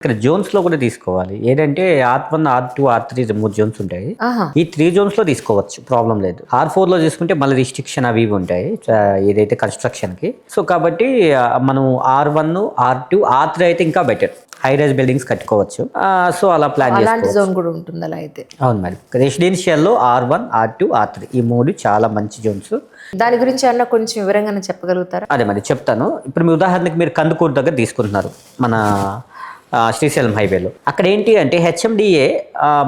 ఇక్కడ జోన్స్ లో కూడా తీసుకోవాలి. ఏంటంటే R1, R2, R3 3 జోన్స్ ఉంటాయి. ఆహా. ఈ 3 జోన్స్ లో తీసుకోవచ్చు, ప్రాబ్లం లేదు. R4 లో తీసుకుంటే మళ్ళీ రిస్ట్రిక్షన్ అవి ఇవి ఉంటాయి ఏదైతే కన్స్ట్రక్షన్ కి. సో కాబట్టి మనం R1, R2, R3 అయితే ఇంకా బెటర్, హై రైజ్ బిల్డింగ్స్ కట్టుకోవచ్చు. సో అలా ప్లాన్ అలాంటి చేసుకోవచ్చు. జోన్ కూడా ఉంటుంది అలా అయితే. అవును మరి, రెసిడెన్షియల్ లో R1, R2, R3 ఈ 3 చాలా మంచి జోన్స్. దాని గురించి అన్న కొంచెం వివరంగానే చెప్పగలుగుతారా? అదే మరి చెప్తాను. ఇప్పుడు మీ ఉదాహరణకి మీరు కందుకూరు దగ్గర తీసుకుంటున్నారు, మన శ్రీశైలం హైవేలో. అక్కడ ఏంటి అంటే హెచ్ఎండిఏ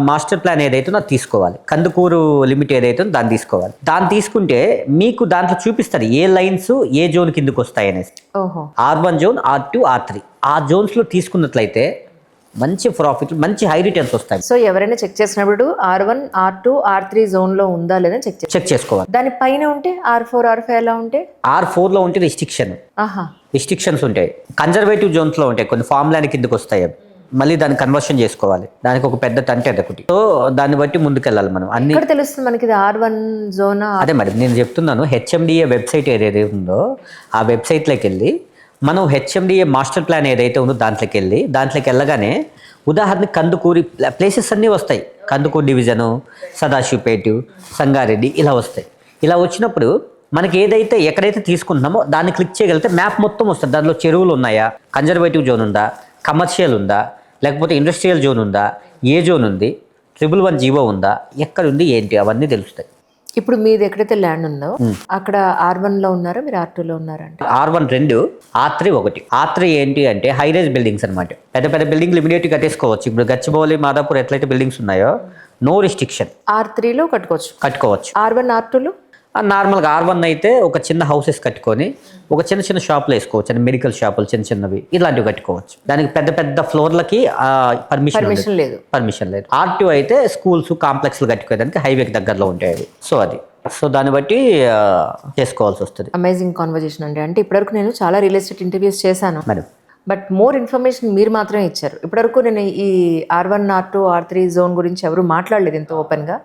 మాస్టర్ ప్లాన్ ఏదైతే అది తీసుకోవాలి. కందుకూరు లిమిట్ ఏదైతే దాన్ని తీసుకోవాలి. దాన్ని తీసుకుంటే మీకు దాంట్లో చూపిస్తారు ఏ లైన్స్ ఏ జోన్ కిందకి వస్తాయి అనేసి. ఓహో. R1 జోన్, R2, R3 ఆ జోన్స్ లో తీసుకున్నట్లయితే మంచి ప్రాఫిట్, మంచి హై రిటర్న్స్ వస్తాయి. సో ఎవరైనా చెక్ చేసినప్పుడు R1, R2, R3 జోన్ లో ఉందా లేదా చెక్ చేసుకోవాలి. దాని పైన ఉంటే R4, R5 ఎలా ఉంటే R4 లో ఉంటే రిస్ట్రిక్షన్స్ ఉంటాయి. కన్జర్వేటివ్ జోన్స్ లో ఉంటాయి, కొన్ని ఫామ్ ల్యాండ్ కిందకి వస్తాయి. మళ్ళీ దాన్ని కన్వర్షన్ చేసుకోవాలి, దానికి ఒక పెద్ద తంటే ఒకటి. సో దాన్ని బట్టి ముందుకెళ్ళాలి మనం. అన్ని ఇక్కడ తెలుస్తుంది మనకి ఇది R1 జోన్. అదే మరి నేను చెప్తున్నాను, హెచ్ఎండిఏ వెబ్సైట్ ఏదైతే ఉందో ఆ వెబ్సైట్లోకి వెళ్ళి మనం హెచ్ఎండిఏ మాస్టర్ ప్లాన్ ఏదైతే ఉందో దాంట్లోకి వెళ్ళగానే ఉదాహరణకి కందుకూరి ప్లేసెస్ అన్నీ వస్తాయి. కందుకూరు డివిజను, సదాశివపేట, సంగారెడ్డి ఇలా వస్తాయి. ఇలా వచ్చినప్పుడు మనకి ఏదైతే ఎక్కడైతే తీసుకుంటున్నామో దాన్ని క్లిక్ చేయగలిగితే మ్యాప్ మొత్తం వస్తుంది. దానిలో చెరువులు ఉన్నాయా, కన్జర్వేటివ్ జోన్ ఉందా, కమర్షియల్ ఉందా, లేకపోతే ఇండస్ట్రియల్ జోన్ ఉందా, ఏ జోన్ ఉంది, 111 జీవో ఉందా, ఎక్కడుంది ఏంటి అవన్నీ తెలుస్తాయి. ఇప్పుడు మీది ఎక్కడైతే ల్యాండ్ ఉందో అక్కడ R1 లో ఉన్నారా, మీరు R2 లో ఉన్నారా? అంటే R1 2, R3 1. R3 ఏంటి అంటే హై రైజ్ బిల్డింగ్స్ అనమాట. పెద్ద పెద్ద బిల్డింగ్లు ఇమీడియట్ కట్టేసుకోవచ్చు. ఇప్పుడు గచ్చిబౌలి, మాదాపూర్ ఎట్లయితే బిల్డింగ్స్ ఉన్నాయో నో రిస్ట్రిక్షన్. R3 లో కట్టుకోవచ్చు. R1, R2 లో నార్మల్గా R1 అయితే ఒక చిన్న హౌసెస్ కట్టుకొని ఒక చిన్న చిన్న షాపులు వేసుకోవచ్చు, అంటే మెడికల్ షాపులు చిన్నవి ఇలాంటివి కట్టుకోవచ్చు. దానికి పెద్ద పెద్ద ఫ్లోర్లకి పర్మిషన్ లేదు. R2 అయితే స్కూల్స్, కాంప్లెక్స్లు కట్టుకోవడానికి హైవేకి దగ్గరలో ఉంటాయి అవి. సో దాన్ని బట్టి చేసుకోవాల్సి వస్తుంది. అమేజింగ్ కాన్వర్జేషన్ అండి. అంటే ఇప్పటివరకు నేను చాలా రియల్ ఎస్టేట్ ఇంటర్వ్యూస్ చేశాను, మేడం, బట్ మోర్ ఇన్ఫర్మేషన్ మీరు మాత్రమే ఇచ్చారు. ఇప్పటివరకు నేను ఈ R1, R2, R3 జోన్ గురించి ఎవరు మాట్లాడలేదు ఇంత ఓపెన్గా.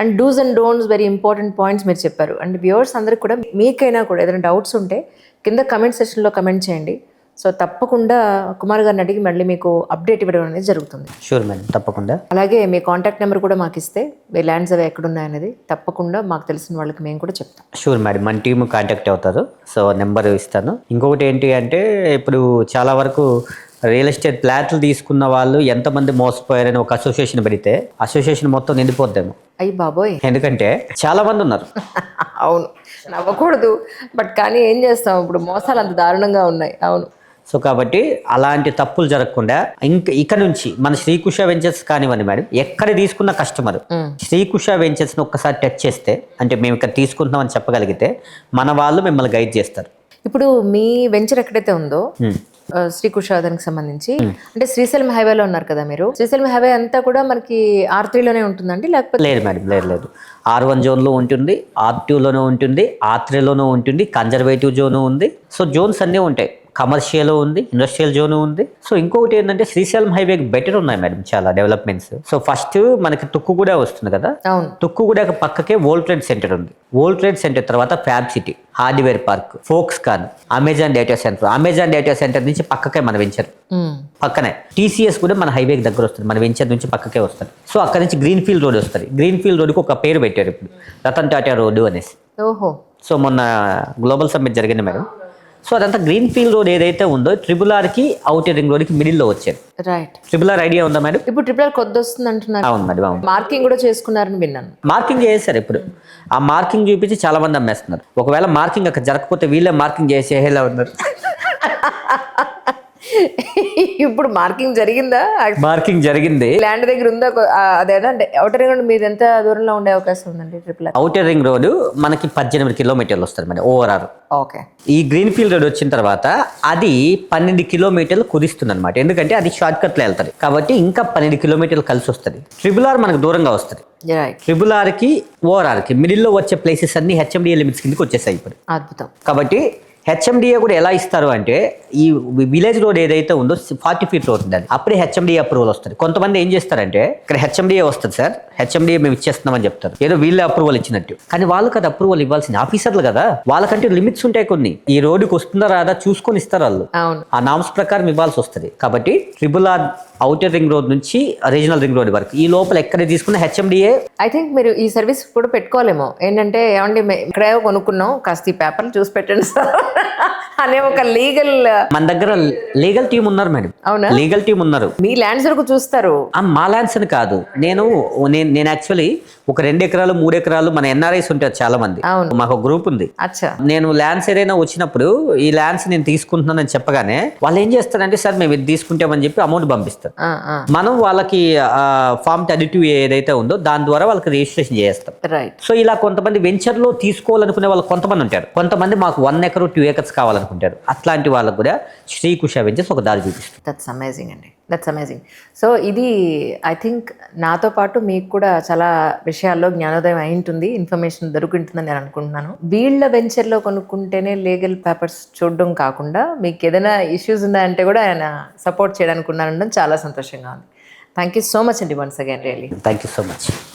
And dos and don'ts very important points మీరు చెప్పారు. అండ్ వ్యూవర్స్ అందరికి కూడా మీకైనా కూడా ఏదైనా డౌట్స్ ఉంటే కింద కమెంట్ సెక్షన్లో కమెంట్ చేయండి. సో తప్పకుండా కుమార్ గారిని అడిగి మళ్ళీ మీకు అప్డేట్ ఇవ్వడం అనేది జరుగుతుంది. షూర్ మేడం, తప్పకుండా. అలాగే మీ కాంటాక్ట్ నెంబర్ కూడా మాకు ఇస్తే మీ ల్యాండ్స్ అవి ఎక్కడున్నాయనేది తప్పకుండా మాకు తెలిసిన వాళ్ళకి మేము కూడా చెప్తాం. షూర్ మేడం, మన టీమ్ కాంటాక్ట్ అవుతారు. సో నెంబర్ ఇస్తాను. ఇంకొకటి ఏంటి అంటే ఇప్పుడు చాలా వరకు రియల్ ఎస్టేట్ ఫ్లాట్లు తీసుకున్న వాళ్ళు ఎంతమంది మోసపోయారని ఒక అసోసియేషన్ పెడితే అసోసియేషన్ మొత్తం నిండిపోద్దేమో. అయ్యి బాబోయ్, ఎందుకంటే చాలా మంది ఉన్నారు. అవును, నవ్వకూడదు, బట్ కానీ ఏం చేస్తాం, ఇప్పుడు మోసాలు అంత దారుణంగా ఉన్నాయి. అవును. సో కాబట్టి అలాంటి తప్పులు జరగకుండా ఇక నుంచి మన శ్రీకుష వెంచర్స్ కానివ్వండి మేడం, ఎక్కడ తీసుకున్న కస్టమర్ శ్రీకుష వెంచర్స్ ని ఒక్కసారి టచ్ చేస్తే, అంటే మేము ఇక్కడ తీసుకుంటున్నాం అని చెప్పగలిగితే మన వాళ్ళు మిమ్మల్ని గైడ్ చేస్తారు. ఇప్పుడు మీ వెంచర్ ఎక్కడైతే ఉందో శ్రీకుష దానికి సంబంధించి, అంటే శ్రీశైలం హైవేలో ఉన్నారు కదా మీరు, శ్రీశైలం హైవే అంతా కూడా మనకి R3 లోనే ఉంటుందండి లేకపోతే? లేదు మేడం, లేదు. R1 జోన్లో ఉంటుంది, R2 లోనూ ఉంటుంది, R3 లోనూ ఉంటుంది, కన్జర్వేటివ్ జోను ఉంది. సో జోన్స్ అన్నీ ఉంటాయి. కమర్షియల్ ఉంది, ఇండస్ట్రియల్ జోన్ ఉంది. సో ఇంకొకటి ఏంటంటే శ్రీశైలం హైవేకి బెటర్ ఉన్నాయి మేడం చాలా డెవలప్మెంట్స్. సో ఫస్ట్ మనకి తుక్కుగూడ వస్తుంది కదా, తుక్కుగూడ పక్కకే వరల్డ్ ట్రేడ్ సెంటర్ ఉంది. వరల్డ్ ట్రేడ్ సెంటర్ తర్వాత fab city, hardware park, Foxconn, Amazon data centre నుంచి పక్కకే మన వెంచర్ పక్కనే. TCS కూడా మన హైవేకి దగ్గర వస్తుంది, మన వెంచర్ నుంచి పక్కకే వస్తుంది. సో అక్కడ నుంచి గ్రీన్ ఫీల్డ్ రోడ్ వస్తుంది. గ్రీన్ ఫీల్డ్ రోడ్కి ఒక పేరు పెట్టారు ఇప్పుడు, రతన్ టాటా రోడ్డు అనేసి. ఓహో. సో మొన్న గ్లోబల్ సమ్మిట్ జరిగింది మేడం. సో అదంతా గ్రీన్ ఫీల్డ్ రోడ్ ఏదైతే ఉందో RRR కి ఔటర్ రింగ్ రోడ్ కి మిడిల్ లో వచ్చేది. రైట్. RRR ఐడియా ఉందా మేడం? ఇప్పుడు RRR కొద్ది వస్తుంది అంటున్నారు. అవును మేడం, అవును. మార్కింగ్ కూడా చేసుకున్నారని విన్నాను. మార్కింగ్ చేశారు. ఇప్పుడు ఆ మార్కింగ్ చూపించి చాలా మంది అమ్మేస్తున్నారు. ఒకవేళ మార్కింగ్ అక్కడ జరగకపోతే వీళ్ళే మార్కింగ్ చేసేలా ఉన్నారు. ఇప్పుడు మార్కింగ్ జరిగిందా? మార్కింగ్ జరిగింది. ల్యాండ్ దగ్గర ఉందా? అదేనా ఔటర్ రింగ్ రోడ్ మీద ఎంత దూరంలో ఉండే అవకాశం ఉందండి RRR? ఔటర్ రింగ్ రోడ్ మనకి 18 కిలోమీటర్లు వస్తుంది మేడం ఓవరాల్. ఓకే. ఈ గ్రీన్ ఫీల్డ్ రోడ్ వచ్చిన తర్వాత అది 12 కిలోమీటర్లు కుదిస్తుంది అనమాట. ఎందుకంటే అది షార్ట్ కట్ లో వెళ్తారు కాబట్టి ఇంకా 12 కిలోమీటర్లు కలిసి వస్తుంది. RRR మనకు దూరంగా వస్తుంది. RRR కి ORR కి మిడిల్ లో వచ్చే ప్లేసెస్ అన్ని హెచ్ఎండిఏ లిమిట్స్ కిందకి వచ్చేసాయి ఇప్పుడు. అద్భుతం. కాబట్టి హెచ్ఎండిఏ కూడా ఎలా ఇస్తారు అంటే ఈ విలేజ్ రోడ్ ఏదైతే ఉందో 40 ఫీట్ రోడ్ ఉంది, అప్పుడే హెచ్ఎండిఏ అప్రూవల్ వస్తుంది. కొంతమంది ఏం చేస్తారంటే ఇక్కడ హెచ్ఎండిఏ వస్తుంది సార్, హెచ్ఎండిఏ మేము ఇచ్చేస్తున్నామని చెప్తారు, ఏదో వీళ్ళే అప్రూవల్ ఇచ్చినట్టు. కానీ వాళ్ళు కదా అప్రూవల్ ఇవ్వాల్సింది, ఆఫీసర్లు కదా, వాళ్ళకంటే లిమిట్స్ ఉంటాయి కొన్ని. ఈ రోడ్డుకి వస్తుందా రాదా చూసుకొని ఇస్తారు వాళ్ళు, అవును. ఆ నామ్స్ ప్రకారం ఇవ్వాల్సి వస్తుంది. కాబట్టి ట్రిబుల్ ఔటర్ రింగ్ రోడ్ నుంచి రీజనల్ రింగ్ రోడ్ వరకు ఈ లోపల ఎక్కడ తీసుకున్న హెచ్ఎండిఏ. ఐ థింక్ మీరు ఈ సర్వీస్ కూడా పెట్టుకోలేమో, ఏంటంటే ఏమండి ఇక్కడే కొనుక్కున్నాం కాస్త ఈ పేపర్లు చూసి పెట్టండి సార్ అనే ఒక లీగల్. మన దగ్గర లీగల్ టీం ఉన్నారు మేడం, అవునా? లీగల్ టీం ఉన్నారు. మీ ల్యాండ్స్ వరకు చూస్తారు. మా ల్యాండ్స్ అని కాదు, నేను యాక్చువల్లీ ఒక 2 ఎకరాలు 3 ఎకరాలు మన ఎన్ఆర్ఐస్ ఉంటారు చాలా మంది, అవును. మాకు ఒక గ్రూప్ ఉంది. అచ్చా. నేను ల్యాండ్స్ ఏదైనా వచ్చినప్పుడు ఈ ల్యాండ్స్ నేను తీసుకుంటున్నానని చెప్పగానే వాళ్ళు ఏం చేస్తారంటే సార్ మేము ఇది తీసుకుంటామని చెప్పి అమౌంట్ పంపిస్తారు. మనం వాళ్ళకి ఫామ్ 32 ఏదైతే ఉందో దాని ద్వారా వాళ్ళకి రిజిస్ట్రేషన్ చేస్తాం. రైట్. సో ఇలా కొంతమంది వెంచర్ లో తీసుకోవాలనుకునే వాళ్ళు కొంతమంది ఉంటారు, కొంతమంది మాకు 1 ఎకర్ 2 ఎకర్స్ కావాలనుకుంటారు. అట్లాంటి వాళ్ళకు కూడా శ్రీకుష వెంచర్స్ ఒక దారి చూపిస్తుంది. దట్స్ అమేజింగ్ అండి, దట్స్ అమేజింగ్. సో ఇది ఐ థింక్ నాతో పాటు మీకు కూడా చాలా విషయాల్లో జ్ఞానోదయం అయి ఉంటుంది, ఇన్ఫర్మేషన్ దొరుకుంటుందని నేను అనుకుంటున్నాను. వీళ్ళ వెంచర్లో కొనుక్కుంటేనే లీగల్ పేపర్స్ చూడడం కాకుండా మీకు ఏదైనా ఇష్యూస్ ఉన్నాయంటే కూడా ఆయన సపోర్ట్ చేయడానికి ఉన్నారనడం చాలా సంతోషంగా ఉంది. థ్యాంక్ యూ సో మచ్ అండి once again, really thank you so much.